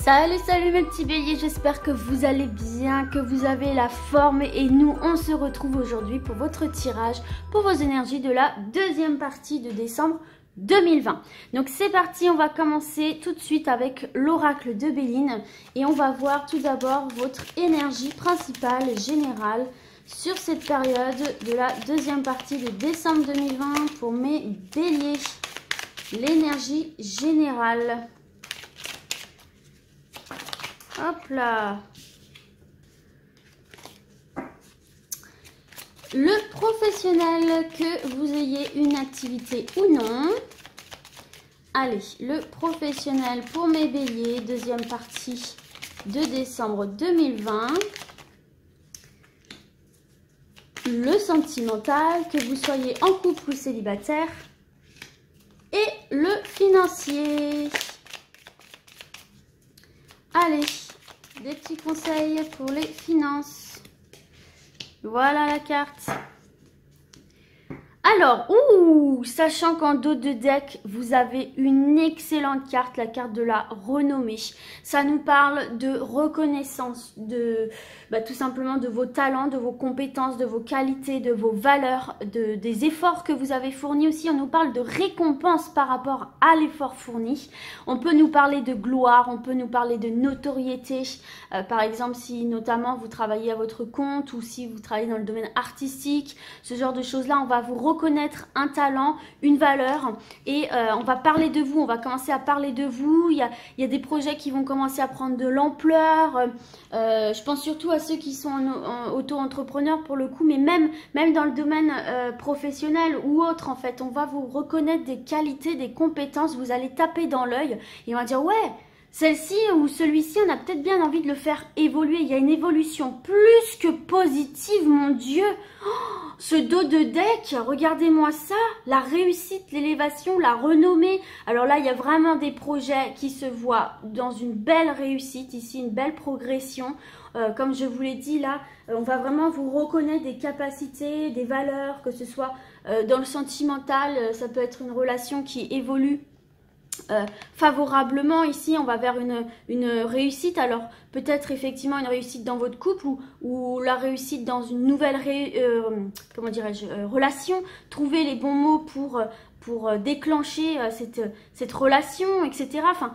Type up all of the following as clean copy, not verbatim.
Salut, salut mes petits béliers, j'espère que vous allez bien, que vous avez la forme et nous on se retrouve aujourd'hui pour votre tirage, pour vos énergies de la deuxième partie de décembre 2020. Donc c'est parti, on va commencer tout de suite avec l'oracle de Béline et on va voir tout d'abord votre énergie principale générale sur cette période de la deuxième partie de décembre 2020 pour mes béliers. L'énergie générale. Hop là. Le professionnel, que vous ayez une activité ou non. Allez, le professionnel pour mes béliers, deuxième partie de décembre 2020. Le sentimental, que vous soyez en couple ou célibataire. Et le financier. Allez, des petits conseils pour les finances. Voilà la carte. Alors, sachant qu'en dos de deck, vous avez une excellente carte, la carte de la renommée. Ça nous parle de reconnaissance, de tout simplement de vos talents, de vos compétences, de vos qualités, de vos valeurs, des efforts que vous avez fournis aussi. On nous parle de récompense par rapport à l'effort fourni. On peut nous parler de gloire, on peut nous parler de notoriété. Par exemple, si notamment vous travaillez à votre compte ou si vous travaillez dans le domaine artistique, ce genre de choses-là, on va vous reconnaître un talent, une valeur et on va parler de vous, on va commencer à parler de vous. Il y a des projets qui vont commencer à prendre de l'ampleur. Je pense surtout à ceux qui sont en auto-entrepreneurs pour le coup, mais même dans le domaine professionnel ou autre, en fait, on va vous reconnaître des qualités, des compétences, vous allez taper dans l'œil et on va dire ouais, celle-ci ou celui-ci, on a peut-être bien envie de le faire évoluer. Il y a une évolution plus que positive, mon Dieu. Oh, ce dos de deck, regardez-moi ça. La réussite, l'élévation, la renommée. Alors là, il y a vraiment des projets qui se voient dans une belle réussite ici, une belle progression. Comme je vous l'ai dit là, on va vraiment vous reconnaître des capacités, des valeurs, que ce soit dans le sentimental, ça peut être une relation qui évolue favorablement. Ici on va vers une réussite, alors peut-être effectivement une réussite dans votre couple ou la réussite dans une nouvelle comment dirais-je, relation. Trouver les bons mots pour déclencher cette relation, etc. Enfin,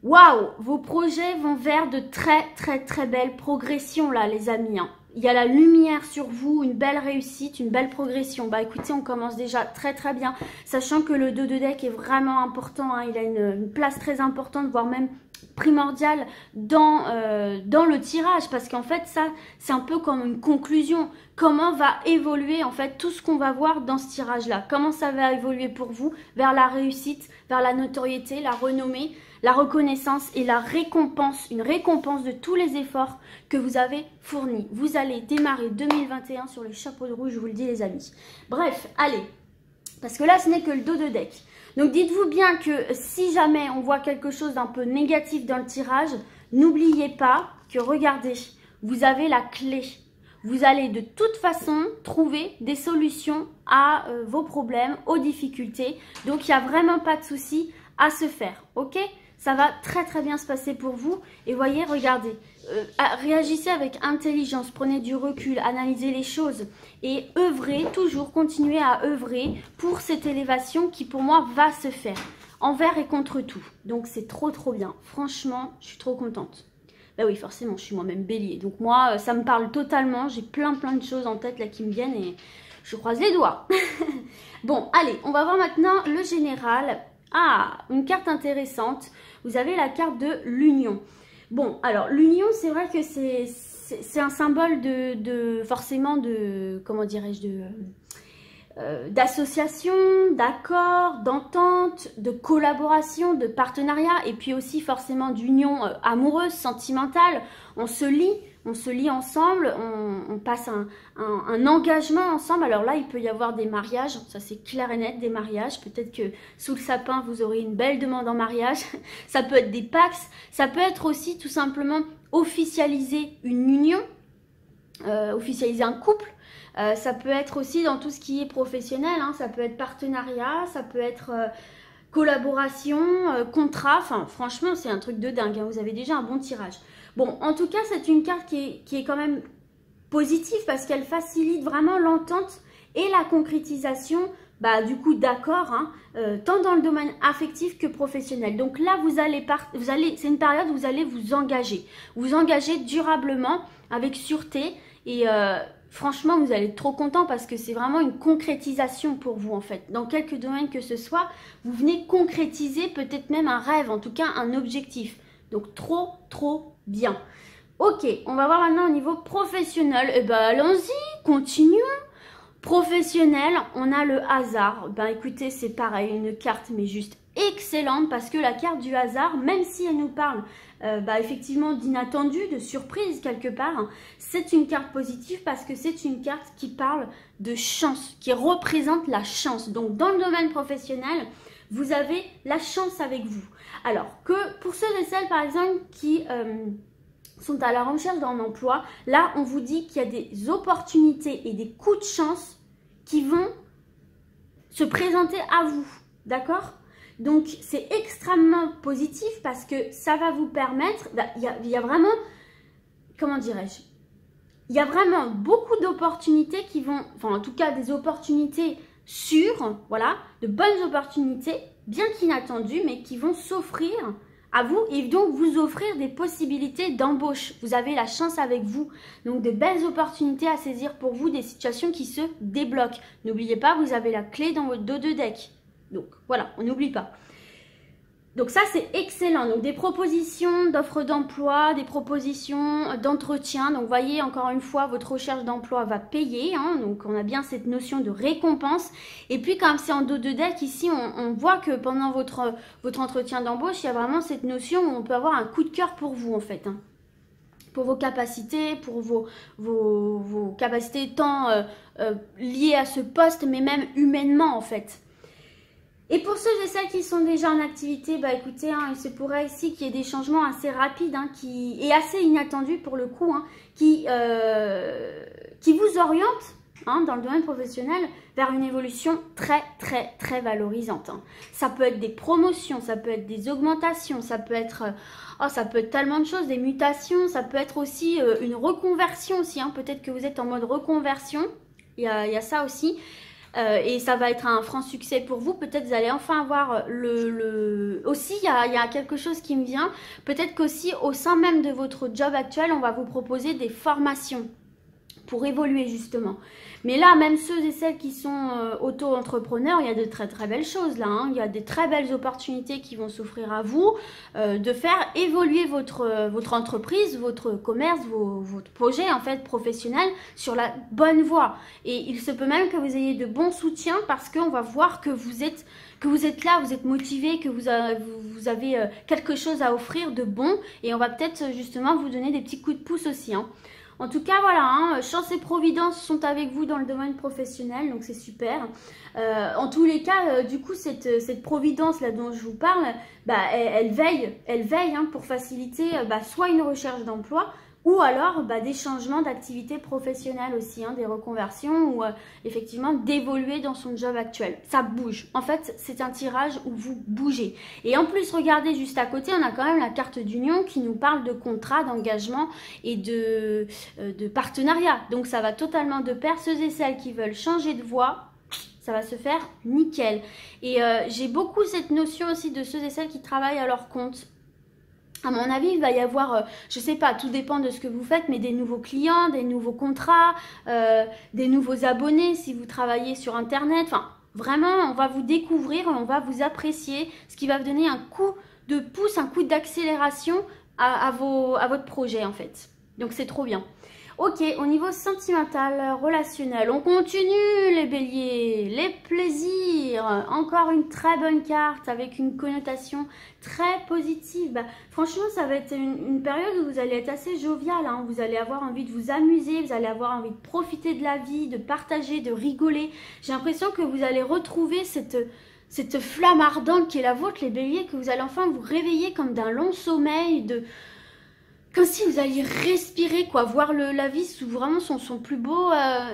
waouh, vos projets vont vers de très belles progressions là les amis, hein. Il y a la lumière sur vous, une belle réussite, une belle progression. Bah écoutez, on commence déjà très bien, sachant que le dos de deck est vraiment important, hein. Il a une place très importante, voire même primordiale dans le tirage, parce qu'en fait ça c'est un peu comme une conclusion. Comment va évoluer en fait tout ce qu'on va voir dans ce tirage là, comment ça va évoluer pour vous vers la réussite, vers la notoriété, la renommée, la reconnaissance et la récompense, une récompense de tous les efforts que vous avez fournis. Vous allez démarrer 2021 sur le chapeau de roue, je vous le dis les amis. Bref, allez, parce que là ce n'est que le dos de deck. Donc dites-vous bien que si jamais on voit quelque chose d'un peu négatif dans le tirage, n'oubliez pas que regardez, vous avez la clé. Vous allez de toute façon trouver des solutions à vos problèmes, aux difficultés. Donc il n'y a vraiment pas de souci à se faire, ok ? Ça va très bien se passer pour vous. Et voyez, regardez, réagissez avec intelligence, prenez du recul, analysez les choses et œuvrez, toujours continuez à œuvrer pour cette élévation qui pour moi va se faire envers et contre tout. Donc c'est trop bien. Franchement, je suis trop contente. Bah oui, forcément, je suis moi-même bélier. Donc moi, ça me parle totalement. J'ai plein de choses en tête là qui me viennent et je croise les doigts. Bon, allez, on va voir maintenant le général. Ah, une carte intéressante. Vous avez la carte de l'union. Bon, alors l'union, c'est vrai que c'est un symbole forcément de, comment dirais-je, d'association, d'accord, d'entente, de collaboration, de partenariat et puis aussi forcément d'union amoureuse, sentimentale. On se lie ensemble, on passe un engagement ensemble. Alors là, il peut y avoir des mariages, ça c'est clair et net, des mariages. Peut-être que sous le sapin, vous aurez une belle demande en mariage. Ça peut être des pax, ça peut être aussi tout simplement officialiser une union, officialiser un couple. Ça peut être aussi dans tout ce qui est professionnel, hein, ça peut être partenariat, ça peut être collaboration, contrat, enfin franchement c'est un truc de dingue, hein, vous avez déjà un bon tirage. Bon, en tout cas c'est une carte qui est quand même positive parce qu'elle facilite vraiment l'entente et la concrétisation du coup d'accord, hein, tant dans le domaine affectif que professionnel. Donc là c'est une période où vous allez vous engager durablement avec sûreté et franchement vous allez être trop content parce que c'est vraiment une concrétisation pour vous en fait. Dans quelques domaines que ce soit, vous venez concrétiser peut-être même un rêve, en tout cas un objectif. Donc trop bien. Ok, on va voir maintenant au niveau professionnel. Et allons-y, continuons. Professionnel, on a le hasard. Écoutez, c'est pareil, une carte mais juste excellente parce que la carte du hasard, même si elle nous parle effectivement d'inattendu, de surprise quelque part, hein, c'est une carte positive parce que c'est une carte qui parle de chance, qui représente la chance. Donc dans le domaine professionnel, vous avez la chance avec vous. Alors que pour ceux et celles par exemple qui sont à la recherche d'un emploi, là on vous dit qu'il y a des opportunités et des coups de chance qui vont se présenter à vous, d'accord? Donc c'est extrêmement positif parce que ça va vous permettre, il y a vraiment, comment dirais-je, il y a vraiment beaucoup d'opportunités qui vont, enfin en tout cas des opportunités sûres, voilà, de bonnes opportunités, bien qu'inattendues, mais qui vont s'offrir à vous et donc vous offrir des possibilités d'embauche. Vous avez la chance avec vous. Donc de belles opportunités à saisir pour vous, des situations qui se débloquent. N'oubliez pas, vous avez la clé dans votre dos de deck. Donc voilà, on n'oublie pas. Donc ça c'est excellent. Donc des propositions d'offres d'emploi, des propositions d'entretien. Donc vous voyez encore une fois, votre recherche d'emploi va payer, hein. Donc on a bien cette notion de récompense. Et puis comme c'est en dos de deck, ici on voit que pendant votre entretien d'embauche, il y a vraiment cette notion où on peut avoir un coup de cœur pour vous en fait, hein. Pour vos capacités, pour vos capacités tant liées à ce poste, mais même humainement en fait. Et pour ceux et celles qui sont déjà en activité, écoutez, hein, il se pourrait ici qu'il y ait des changements assez rapides, hein, et assez inattendus pour le coup, hein, qui vous orientent, hein, dans le domaine professionnel vers une évolution très valorisante, hein. Ça peut être des promotions, ça peut être des augmentations, ça peut être tellement de choses, des mutations, ça peut être aussi une reconversion aussi, hein. Peut-être que vous êtes en mode reconversion, il y a ça aussi. Et ça va être un franc succès pour vous. Peut-être vous allez enfin avoir aussi il y a quelque chose qui me vient. Peut-être qu'aussi au sein même de votre job actuel, on va vous proposer des formations pour évoluer justement. Mais là, même ceux et celles qui sont auto-entrepreneurs, il y a de très belles choses là, hein. Il y a des très belles opportunités qui vont s'offrir à vous de faire évoluer votre entreprise, votre commerce, votre projet en fait professionnel sur la bonne voie. Et il se peut même que vous ayez de bons soutiens parce qu'on va voir que vous êtes là, vous êtes motivé, que vous avez quelque chose à offrir de bon et on va peut-être justement vous donner des petits coups de pouce aussi, hein. En tout cas, voilà, hein, chance et providence sont avec vous dans le domaine professionnel, donc c'est super. En tous les cas, du coup, cette providence là dont je vous parle, elle veille hein, pour faciliter soit une recherche d'emploi, ou alors des changements d'activité professionnelle aussi, hein, des reconversions ou effectivement d'évoluer dans son job actuel. Ça bouge. En fait, c'est un tirage où vous bougez. Et en plus, regardez juste à côté, on a quand même la carte d'union qui nous parle de contrat, d'engagement et de partenariat. Donc ça va totalement de pair. Ceux et celles qui veulent changer de voie, ça va se faire nickel. Et j'ai beaucoup cette notion aussi de ceux et celles qui travaillent à leur compte. À mon avis, il va y avoir, je sais pas, tout dépend de ce que vous faites, mais des nouveaux clients, des nouveaux contrats, des nouveaux abonnés si vous travaillez sur Internet. Enfin, vraiment, on va vous découvrir, on va vous apprécier, ce qui va vous donner un coup de pouce, un coup d'accélération à votre projet en fait. Donc c'est trop bien. Ok, au niveau sentimental, relationnel, on continue les béliers, les plaisirs. Encore une très bonne carte avec une connotation très positive. Franchement, ça va être une période où vous allez être assez jovial, hein. Vous allez avoir envie de vous amuser, vous allez avoir envie de profiter de la vie, de partager, de rigoler. J'ai l'impression que vous allez retrouver cette flamme ardente qui est la vôtre, les béliers, que vous allez enfin vous réveiller comme d'un long sommeil, comme si vous alliez respirer, quoi, voir la vie sous vraiment son plus beau,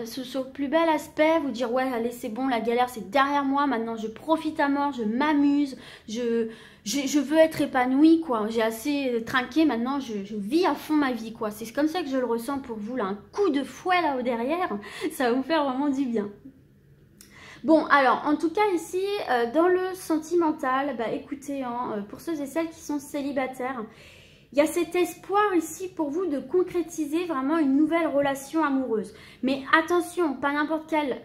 son plus bel aspect, vous dire ouais allez c'est bon, la galère c'est derrière moi, maintenant je profite à mort, je m'amuse, je veux être épanouie, quoi, j'ai assez trinqué, maintenant je vis à fond ma vie, quoi, c'est comme ça que je le ressens pour vous, là, un coup de fouet là au derrière, ça va vous faire vraiment du bien. Bon, alors, en tout cas, ici, dans le sentimental, bah écoutez, hein, pour ceux et celles qui sont célibataires, il y a cet espoir ici pour vous de concrétiser vraiment une nouvelle relation amoureuse. Mais attention, pas n'importe quelle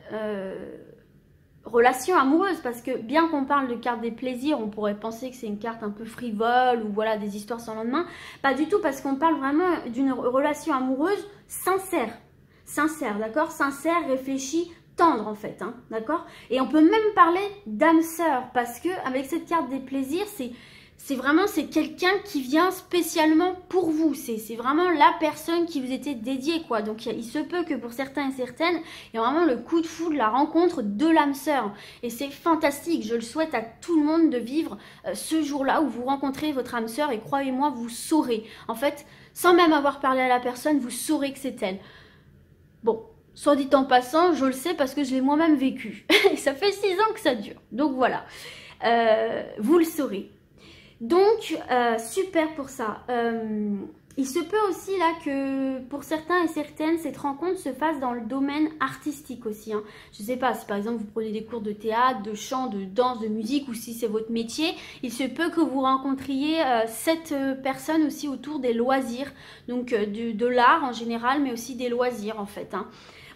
relation amoureuse, parce que bien qu'on parle de carte des plaisirs, on pourrait penser que c'est une carte un peu frivole ou voilà des histoires sans lendemain. Pas du tout, parce qu'on parle vraiment d'une relation amoureuse sincère. Sincère, d'accord? Sincère, réfléchie, tendre en fait, hein, d'accord? Et on peut même parler d'âme sœur, parce que avec cette carte des plaisirs, c'est quelqu'un qui vient spécialement pour vous, c'est vraiment la personne qui vous était dédiée, quoi. Donc il se peut que pour certains et certaines, il y a vraiment le coup de foudre, la rencontre de l'âme sœur, et c'est fantastique. Je le souhaite à tout le monde de vivre ce jour-là où vous rencontrez votre âme sœur, et croyez-moi, vous saurez, en fait, sans même avoir parlé à la personne, vous saurez que c'est elle. Bon, soit dit en passant, je le sais parce que je l'ai moi-même vécu, et ça fait 6 ans que ça dure, donc voilà, vous le saurez. Donc, super pour ça. Il se peut aussi là que pour certains et certaines, cette rencontre se fasse dans le domaine artistique aussi, hein. Je ne sais pas, si par exemple vous prenez des cours de théâtre, de chant, de danse, de musique, ou si c'est votre métier, il se peut que vous rencontriez cette personne aussi autour des loisirs, donc de l'art en général, mais aussi des loisirs en fait, hein.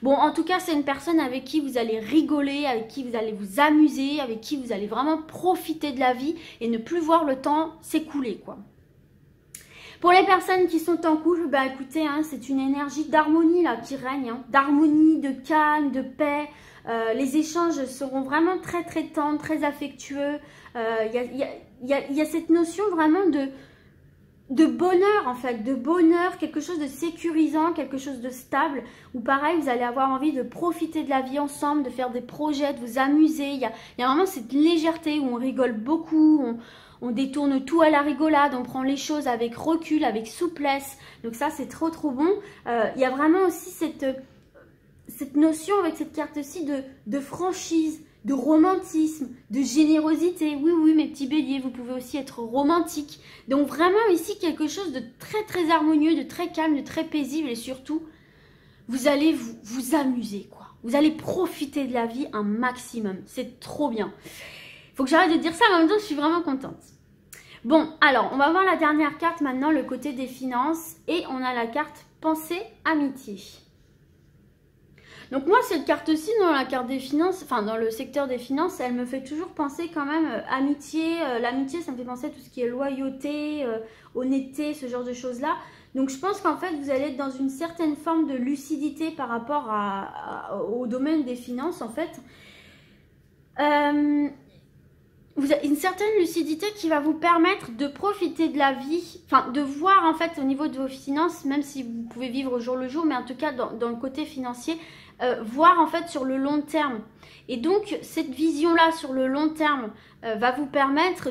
Bon, en tout cas, c'est une personne avec qui vous allez rigoler, avec qui vous allez vous amuser, avec qui vous allez vraiment profiter de la vie et ne plus voir le temps s'écouler, quoi. Pour les personnes qui sont en couple, bah écoutez, hein, c'est une énergie d'harmonie là qui règne, hein, d'harmonie, de calme, de paix. Les échanges seront vraiment très très tendres, très affectueux. Il y a cette notion vraiment de bonheur en fait, de bonheur, quelque chose de sécurisant, quelque chose de stable, où pareil vous allez avoir envie de profiter de la vie ensemble, de faire des projets, de vous amuser. Il y a vraiment cette légèreté où on rigole beaucoup, on détourne tout à la rigolade, on prend les choses avec recul, avec souplesse, donc ça c'est trop trop bon. Il y a vraiment aussi cette notion avec cette carte-ci de franchise, de romantisme, de générosité. Oui, oui, mes petits béliers, vous pouvez aussi être romantique. Donc vraiment ici, quelque chose de très, très harmonieux, de très calme, de très paisible. Et surtout, vous allez vous amuser, quoi. Vous allez profiter de la vie un maximum. C'est trop bien. Il faut que j'arrête de dire ça, mais en même temps, je suis vraiment contente. Bon, alors, on va voir la dernière carte maintenant, le côté des finances. Et on a la carte pensée amitié. Donc moi, cette carte-ci, dans la carte des finances, enfin dans le secteur des finances, elle me fait toujours penser quand même amitié. L'amitié, ça me fait penser à tout ce qui est loyauté, honnêteté, ce genre de choses-là. Donc je pense qu'en fait, vous allez être dans une certaine forme de lucidité par rapport au domaine des finances, en fait. Vous avez une certaine lucidité qui va vous permettre de profiter de la vie, enfin de voir en fait au niveau de vos finances, même si vous pouvez vivre au jour le jour, mais en tout cas dans le côté financier, voir en fait sur le long terme. Et donc cette vision-là sur le long terme va vous permettre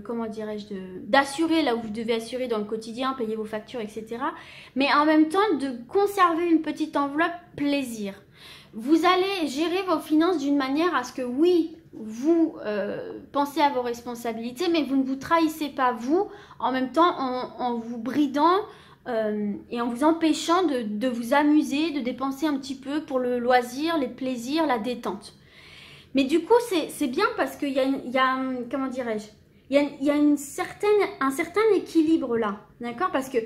comment dirais-je, d'assurer là où vous devez assurer dans le quotidien, payer vos factures, etc. Mais en même temps de conserver une petite enveloppe plaisir. Vous allez gérer vos finances d'une manière à ce que oui, vous pensez à vos responsabilités, mais vous ne vous trahissez pas vous, en même temps en vous bridant et en vous empêchant de vous amuser, de dépenser un petit peu pour le loisir, les plaisirs, la détente. Mais du coup, c'est bien parce qu'il y a, comment dirais-je, il y a un certain équilibre là, d'accord? Parce que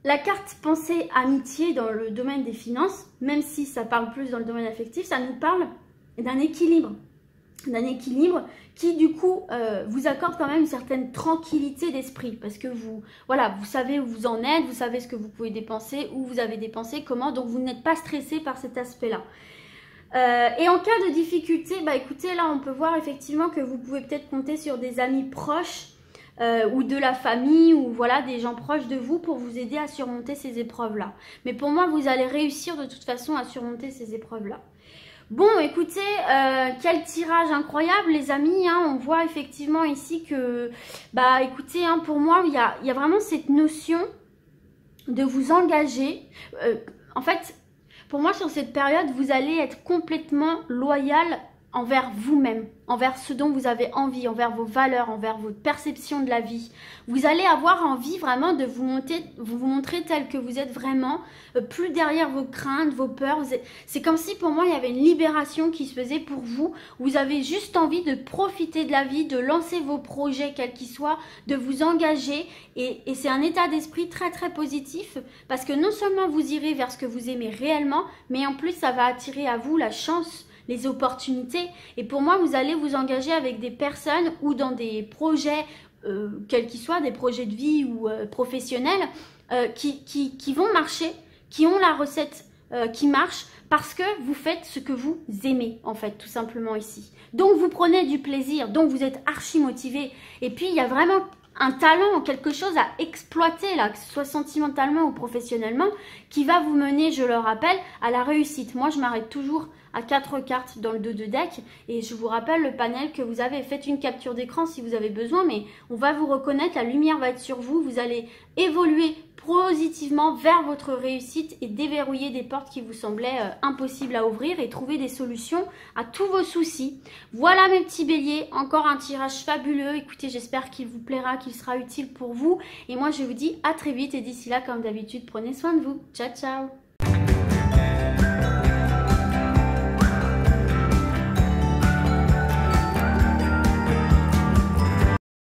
la carte pensée amitié dans le domaine des finances, même si ça parle plus dans le domaine affectif, ça nous parle d'un équilibre. D'un équilibre qui du coup vous accorde quand même une certaine tranquillité d'esprit parce que vous savez où vous en êtes, vous savez ce que vous pouvez dépenser, où vous avez dépensé, comment, donc vous n'êtes pas stressé par cet aspect-là. Et en cas de difficulté, bah écoutez, là on peut voir effectivement que vous pouvez peut-être compter sur des amis proches ou de la famille ou voilà des gens proches de vous pour vous aider à surmonter ces épreuves-là. Mais pour moi, vous allez réussir de toute façon à surmonter ces épreuves-là. Bon, écoutez, quel tirage incroyable les amis, hein. On voit effectivement ici que, bah écoutez, hein, pour moi, il y a vraiment cette notion de vous engager. En fait, pour moi, sur cette période, vous allez être complètement loyal envers vous-même, envers ce dont vous avez envie, envers vos valeurs, envers votre perception de la vie. Vous allez avoir envie vraiment de vous montrer tel que vous êtes vraiment, plus derrière vos craintes, vos peurs. C'est comme si pour moi il y avait une libération qui se faisait pour vous. Vous avez juste envie de profiter de la vie, de lancer vos projets quels qu'ils soient, de vous engager et c'est un état d'esprit très très positif parce que non seulement vous irez vers ce que vous aimez réellement, mais en plus ça va attirer à vous la chance, les opportunités. Et pour moi, vous allez vous engager avec des personnes ou dans des projets, quels qu'ils soient, des projets de vie ou professionnels, qui vont marcher, qui ont la recette qui marche, parce que vous faites ce que vous aimez, en fait, tout simplement ici. Donc, vous prenez du plaisir, donc vous êtes archi motivé. Et puis, il y a vraiment un talent, quelque chose à exploiter, là, que ce soit sentimentalement ou professionnellement, qui va vous mener, je le rappelle, à la réussite. Moi, je m'arrête toujours à 4 cartes dans le dos de deck et je vous rappelle le panel que vous avez. Faites une capture d'écran si vous avez besoin, mais on va vous reconnaître, la lumière va être sur vous, vous allez évoluer positivement vers votre réussite et déverrouiller des portes qui vous semblaient impossibles à ouvrir et trouver des solutions à tous vos soucis. Voilà mes petits béliers, encore un tirage fabuleux. Écoutez, j'espère qu'il vous plaira, qu'il sera utile pour vous et moi je vous dis à très vite et d'ici là, comme d'habitude, prenez soin de vous. Ciao ciao.